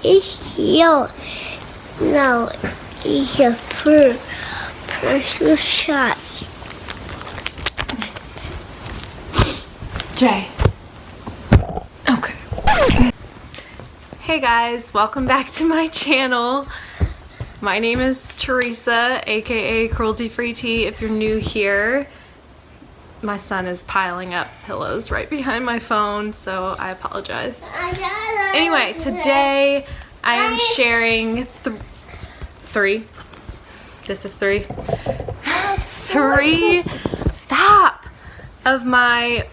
is here. Now it's a first shot. Jay. Okay. Hey guys, welcome back to my channel. My name is Theresa, aka Cruelty Free Tea if you're new here. My son is piling up pillows right behind my phone, so I apologize. Anyway, today I am sharing three of my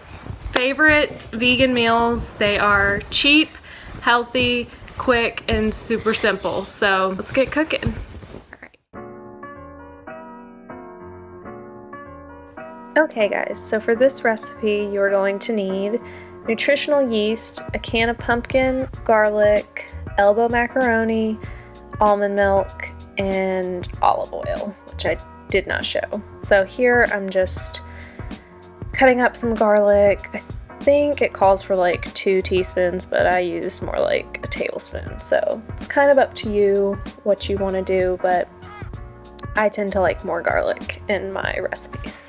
favorite vegan meals. They are cheap, healthy, quick, and super simple. So let's get cooking. Okay guys, so for this recipe you're going to need nutritional yeast, a can of pumpkin, garlic, elbow macaroni, almond milk, and olive oil, which I did not show. So here I'm just cutting up some garlic. I think it calls for like 2 teaspoons, but I use more like a tablespoon. So it's kind of up to you what you want to do, but I tend to like more garlic in my recipes.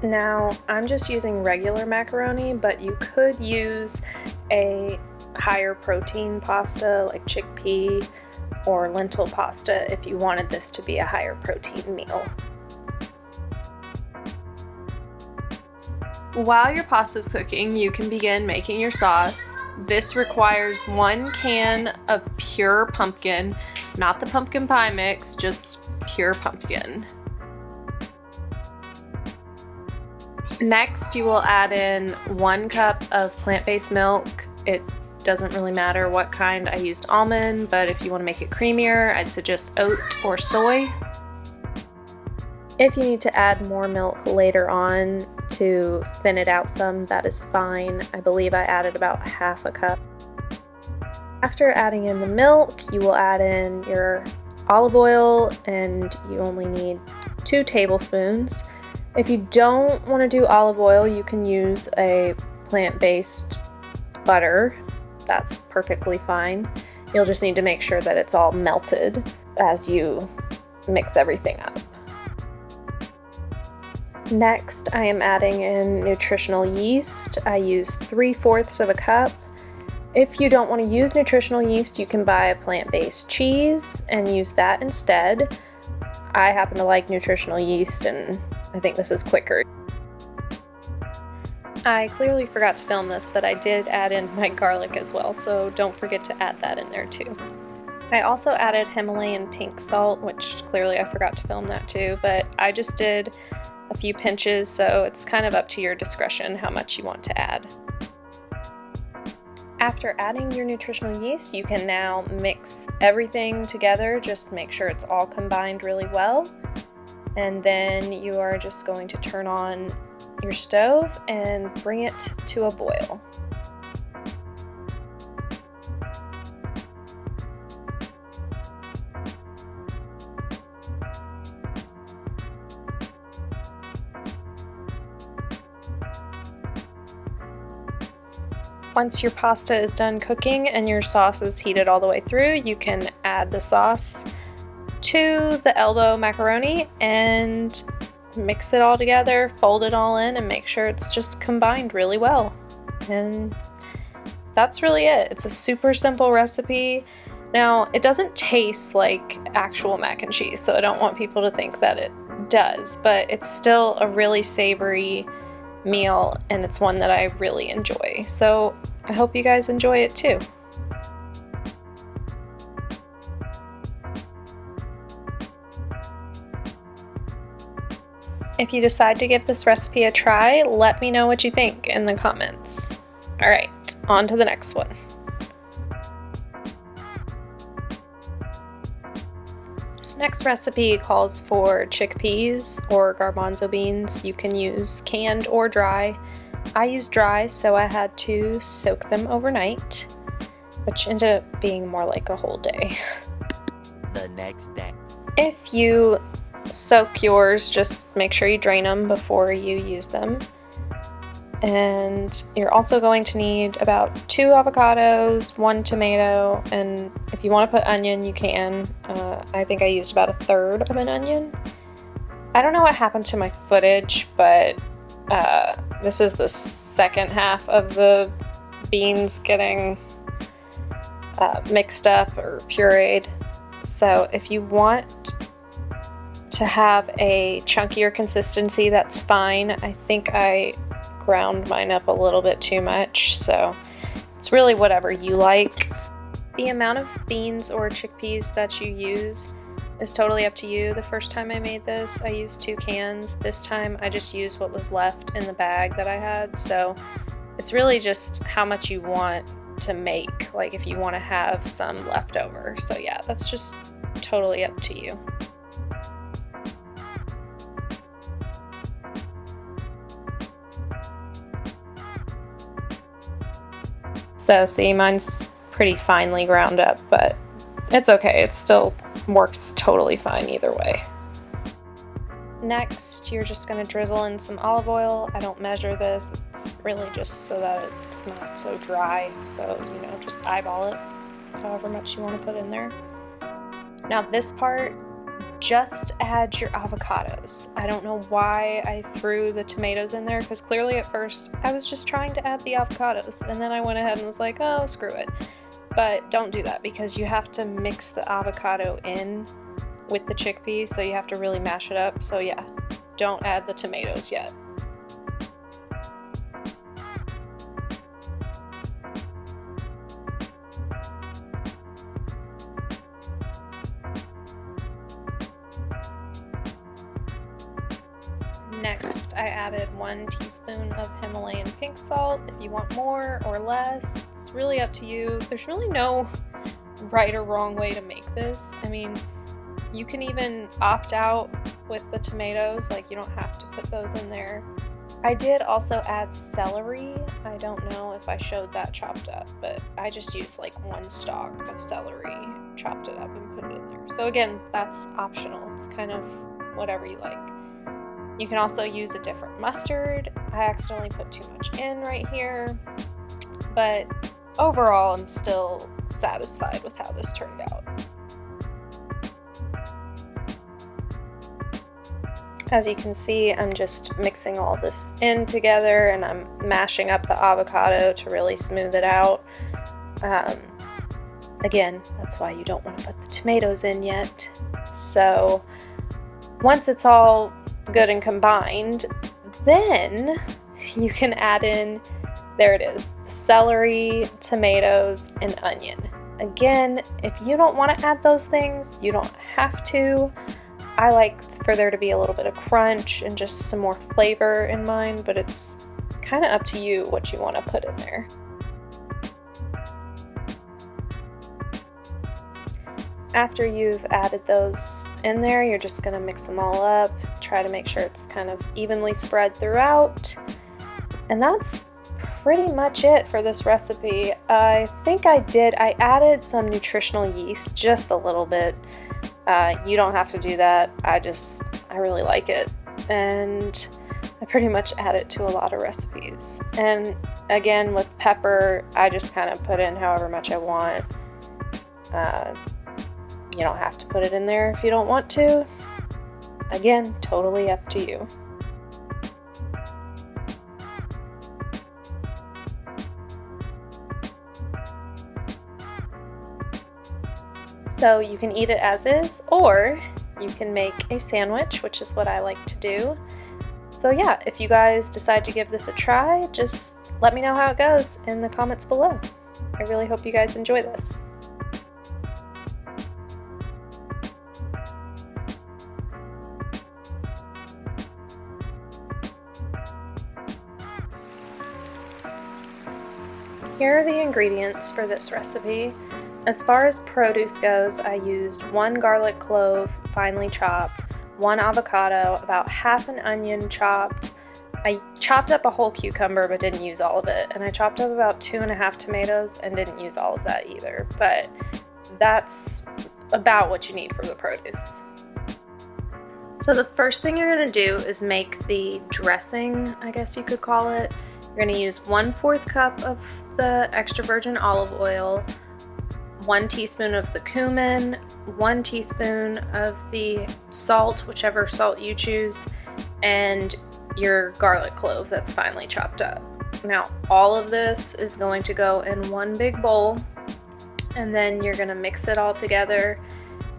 Now, I'm just using regular macaroni, but you could use a higher protein pasta like chickpea or lentil pasta if you wanted this to be a higher protein meal. While your pasta is cooking, you can begin making your sauce. This requires 1 can of pure pumpkin, not the pumpkin pie mix, just pure pumpkin. Next, you will add in 1 cup of plant-based milk. It doesn't really matter what kind. I used almond, but if you want to make it creamier, I'd suggest oat or soy. If you need to add more milk later on to thin it out some, that is fine. I believe I added about ½ a cup. After adding in the milk, you will add in your olive oil, and you only need 2 tablespoons. If you don't want to do olive oil, you can use a plant-based butter. That's perfectly fine. You'll just need to make sure that it's all melted as you mix everything up. Next, I am adding in nutritional yeast. I use 3/4 of a cup. If you don't want to use nutritional yeast, you can buy a plant-based cheese and use that instead. I happen to like nutritional yeast, and I think this is quicker. I clearly forgot to film this, but I did add in my garlic as well, so don't forget to add that in there too. I also added Himalayan pink salt, which clearly I forgot to film that too, but I just did a few pinches, so it's kind of up to your discretion how much you want to add. After adding your nutritional yeast, you can now mix everything together. Just make sure it's all combined really well. And then you are just going to turn on your stove and bring it to a boil. Once your pasta is done cooking and your sauce is heated all the way through, you can add the sauce to the elbow macaroni and mix it all together, fold it all in, and make sure it's just combined really well. And that's really it. It's a super simple recipe. Now, it doesn't taste like actual mac and cheese, so I don't want people to think that it does, but it's still a really savory meal, and it's one that I really enjoy. So I hope you guys enjoy it too. If you decide to give this recipe a try, let me know what you think in the comments. Alright, on to the next one. This next recipe calls for chickpeas or garbanzo beans. You can use canned or dry. I used dry, so I had to soak them overnight, which ended up being more like a whole day. The next day. If you soak yours, just make sure you drain them before you use them. And you're also going to need about 2 avocados, 1 tomato, and if you want to put onion, you can. I think I used about 1/3 of an onion. I don't know what happened to my footage, but this is the second half of the beans getting mixed up or pureed. So if you want to have a chunkier consistency, that's fine. I think I ground mine up a little bit too much, so it's really whatever you like. The amount of beans or chickpeas that you use is totally up to you. The first time I made this, I used 2 cans. This time I just used what was left in the bag that I had, so it's really just how much you want to make, like if you want to have some left over. So yeah, that's just totally up to you. So see, mine's pretty finely ground up, but it's okay. It still works totally fine either way. Next, you're just going to drizzle in some olive oil. I don't measure this. It's really just so that it's not so dry. So, you know, just eyeball it, however much you want to put in there. Now this part, just add your avocados. I don't know why I threw the tomatoes in there, because clearly at first I was just trying to add the avocados, and then I went ahead and was like, oh, screw it. But don't do that, because you have to mix the avocado in with the chickpeas, so you have to really mash it up. So yeah, don't add the tomatoes yet. Next, I added 1 teaspoon of Himalayan pink salt. If you want more or less, it's really up to you. There's really no right or wrong way to make this. I mean, you can even opt out with the tomatoes, like you don't have to put those in there. I did also add celery. I don't know if I showed that chopped up, but I just used like 1 stalk of celery, chopped it up and put it in there. So again, that's optional. It's kind of whatever you like. You can also use a different mustard. I accidentally put too much in right here, but overall I'm still satisfied with how this turned out. As you can see, I'm just mixing all this in together, and I'm mashing up the avocado to really smooth it out. Again, that's why you don't want to put the tomatoes in yet. So once it's all good and combined, then you can add in, there it is, celery, tomatoes, and onion. Again, if you don't want to add those things, you don't have to. I like for there to be a little bit of crunch and just some more flavor in mine, but it's kind of up to you what you want to put in there. After you've added those in there, you're just going to mix them all up, try to make sure it's kind of evenly spread throughout, and that's pretty much it for this recipe. I think I added some nutritional yeast, just a little bit. You don't have to do that. I really like it, and I pretty much add it to a lot of recipes. And again, with pepper, I just kind of put in however much I want. You don't have to put it in there if you don't want to. Again, totally up to you. So you can eat it as is, or you can make a sandwich, which is what I like to do. So yeah, if you guys decide to give this a try, just let me know how it goes in the comments below. I really hope you guys enjoy this. Here are the ingredients for this recipe. As far as produce goes, I used 1 garlic clove, finely chopped, 1 avocado, about half an onion chopped. I chopped up a whole cucumber but didn't use all of it, and I chopped up about 2.5 tomatoes and didn't use all of that either, but that's about what you need for the produce. So the first thing you're going to do is make the dressing, I guess you could call it. You're going to use 1/4 cup of the extra virgin olive oil, 1 teaspoon of the cumin, 1 teaspoon of the salt, whichever salt you choose, and your garlic clove that's finely chopped up. Now, all of this is going to go in one big bowl, and then you're going to mix it all together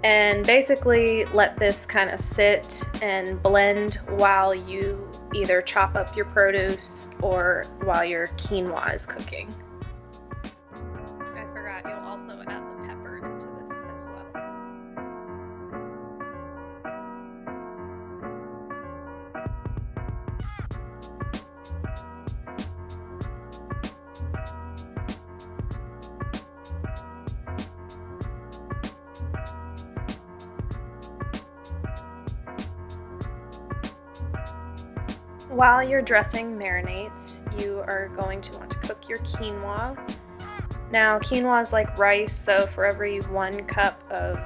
and basically let this kind of sit and blend while you either chop up your produce or while your quinoa is cooking. I forgot, you'll also add the pepper into this as well. While your dressing marinates, you are going to want to cook your quinoa. Now, quinoa is like rice, so for every 1 cup of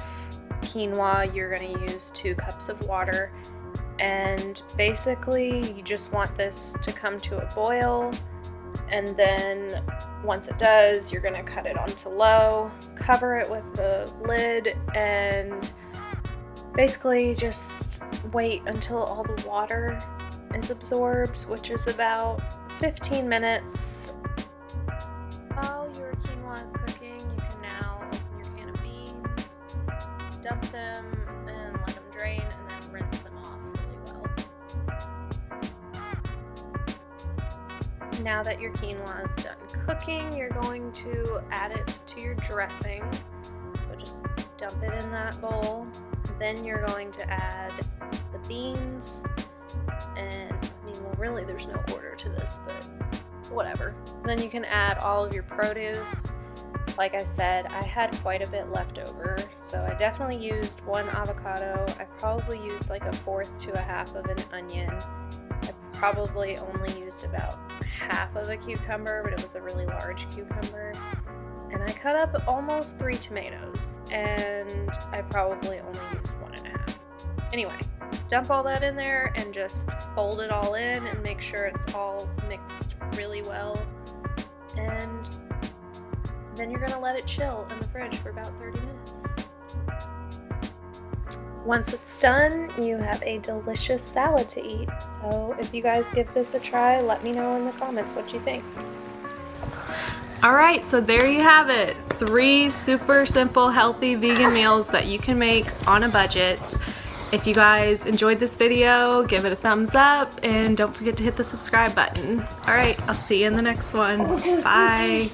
quinoa, you're going to use 2 cups of water. And basically, you just want this to come to a boil. And then once it does, you're going to cut it onto low, cover it with the lid, and basically just wait until all the water is absorbed, which is about 15 minutes. While your quinoa is cooking, you can now open your can of beans, dump them, and let them drain, and then rinse them off really well. Now that your quinoa is done cooking, you're going to add it to your dressing. So just dump it in that bowl. Then you're going to add the beans. And I mean, well, really there's no order to this, but whatever. Then you can add all of your produce. Like I said, I had quite a bit left over, so I definitely used 1 avocado. I probably used like 1/4 to 1/2 of an onion. I probably only used about 1/2 of a cucumber, but it was a really large cucumber. And I cut up almost 3 tomatoes, and I probably only used 1 1/2. Anyway, dump all that in there and just fold it all in and make sure it's all mixed really well. And then you're gonna let it chill in the fridge for about 30 minutes. Once it's done, you have a delicious salad to eat. So if you guys give this a try, let me know in the comments what you think. Alright, so there you have it. 3 super simple, healthy vegan meals that you can make on a budget. If you guys enjoyed this video, give it a thumbs up and don't forget to hit the subscribe button. Alright, I'll see you in the next one. Bye!